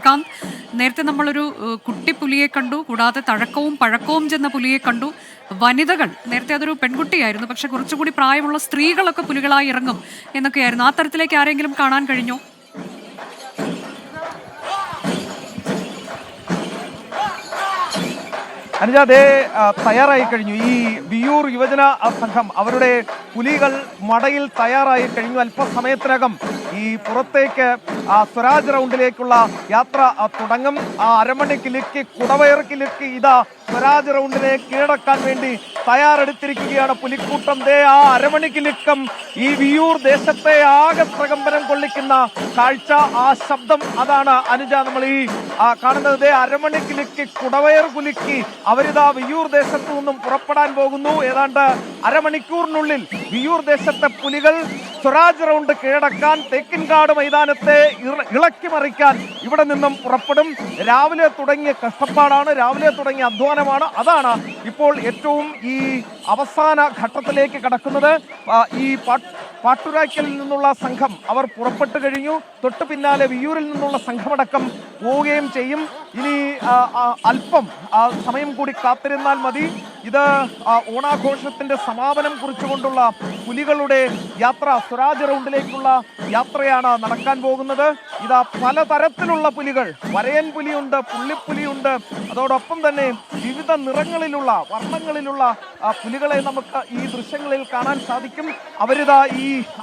ശ്രീകാന്ത്, നേരത്തെ നമ്മളൊരു കുട്ടിപ്പുലിയെ കണ്ടു, കൂടാതെ തഴക്കവും പഴക്കവും ചെന്ന പുലിയെ കണ്ടു. വനിതകൾ, നേരത്തെ അതൊരു പെൺകുട്ടിയായിരുന്നു, പക്ഷെ കുറച്ചുകൂടി പ്രായമുള്ള സ്ത്രീകളൊക്കെ പുലികളായി ഇറങ്ങും എന്നൊക്കെയായിരുന്നു. ആ തരത്തിലേക്ക് ആരെങ്കിലും കാണാൻ കഴിഞ്ഞോ? അനുജ, അതേ തയ്യാറായി കഴിഞ്ഞു. ഈ വിയൂർ യുവജന സംഘം അവരുടെ പുലികൾ മടയിൽ തയ്യാറായി കഴിഞ്ഞു. അല്പസമയത്തിനകം ഈ പുറത്തേക്ക് സ്വരാജ് റൗണ്ടിലേക്കുള്ള യാത്ര തുടങ്ങും. അരമണിക്കിലേക്ക് കുടവയർക്കിലേക്ക് ഇതാ സ്വരാജ് റൗണ്ടിനെ കീഴടക്കാൻ വേണ്ടി തയ്യാറെടുത്തിരിക്കുകയാണ് പുലിക്കൂട്ടം. ദേ ആ അരമണിക്കിലുക്കം ഈ വിയൂർ ദേശത്തെ ആകെ പ്രകമ്പനം കൊള്ളിക്കുന്ന കാഴ്ച, ആ ശബ്ദം, അതാണ് അനുജ നമ്മൾ ഈ കാണുന്നത്. ദേ അരമണിക്കിലേക്ക് കുടവയർ കുലുക്കി അവരിതാ വിയൂർ ദേശത്തു നിന്നും പുറപ്പെടാൻ പോകുന്നു. ഏതാണ്ട് അരമണിക്കൂറിനുള്ളിൽ വിയൂർ ദേശത്തെ പുലികൾ സ്വരാജ് റൗണ്ട് കീഴടക്കാൻ, തേക്കിൻകാട് മൈതാനത്തെ ഇളക്കി മറിക്കാൻ ഇവിടെ നിന്നും പുറപ്പെടും. രാവിലെ തുടങ്ങിയ കഷ്ടപ്പാടാണ്, രാവിലെ തുടങ്ങിയ അധ്വാനമാണ്. അതാണ് ഇപ്പോൾ ഏറ്റവും ഈ അവസാന ഘട്ടത്തിലേക്ക് കടക്കുന്നത്. ഈ പാട്ടുരായ്ക്കലിൽ നിന്നുള്ള സംഘം അവർ പുറപ്പെട്ടു കഴിഞ്ഞു. തൊട്ടു പിന്നാലെ വിയൂരിൽ നിന്നുള്ള സംഘമടക്കം പോവുകയും ചെയ്യും. ഇനി അല്പം സമയം കൂടി കാത്തിരുന്നാൽ മതി. ഇത് ഓണാഘോഷത്തിന്റെ സമാപനം കുറിച്ചുകൊണ്ടുള്ള പുലികളുടെ യാത്ര, സ്വരാജ് റൗണ്ടിലേക്കുള്ള യാത്രയാണ് നടക്കാൻ പോകുന്നത്. ഇതാ പലതരത്തിലുള്ള പുലികൾ, വരയൻ പുലിയുണ്ട്, പുള്ളിപ്പുലിയുണ്ട്, അതോടൊപ്പം തന്നെ വിവിധ നിറങ്ങളിലുള്ള വർണ്ണങ്ങളിലുള്ള പുലികളെ നമുക്ക് ഈ ദൃശ്യങ്ങളിൽ കാണാൻ സാധിക്കും. അവരിതാ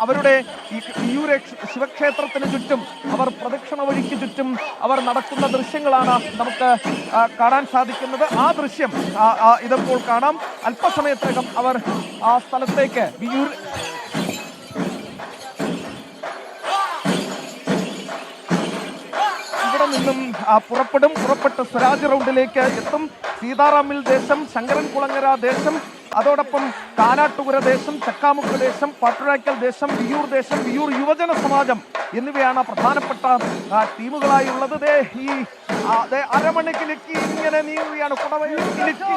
അവരുടെ ഈ വിയൂർ ശിവക്ഷേത്രത്തിന് ചുറ്റും, അവർ പ്രദക്ഷിണ വഴിക്ക് ചുറ്റും അവർ നടക്കുന്ന ദൃശ്യങ്ങളാണ് നമുക്ക് കാണാൻ സാധിക്കുന്നത്. ആ ദൃശ്യം ഇതിപ്പോൾ കാണാം. അല്പസമയത്തിനകം അവർ ആ സ്ഥലത്തേക്ക് വിയൂർ ഇവിടെ നിന്നും പുറപ്പെട്ട് സ്വരാജ് റൗണ്ടിലേക്ക് എത്തും. സീതാറാമിൽ ദേശം, ശങ്കരൻകുളങ്ങര ദേശം, അതോടൊപ്പം കാനാട്ടുകുര ദേശം, ചക്കാമുക്ക് ദേശം, പാട്ടുരായ്ക്കൽ ദേശം, വിയൂർ ദേശം, വിയൂർ യുവജന സമാജം എന്നിവയാണ് പ്രധാനപ്പെട്ട ടീമുകളായുള്ളത്. ഈ അരമണിക്കിലേക്ക് ഇങ്ങനെ നീങ്ങുകയാണ്. കുടവയർക്കിലേക്ക്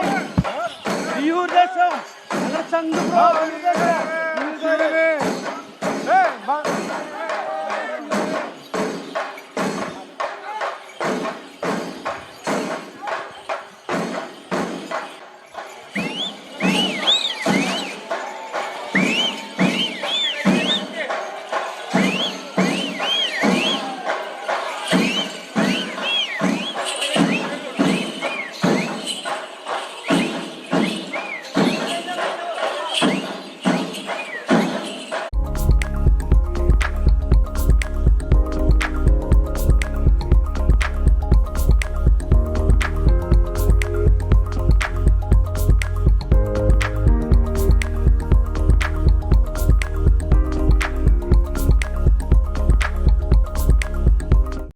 വിയൂർ ദേശം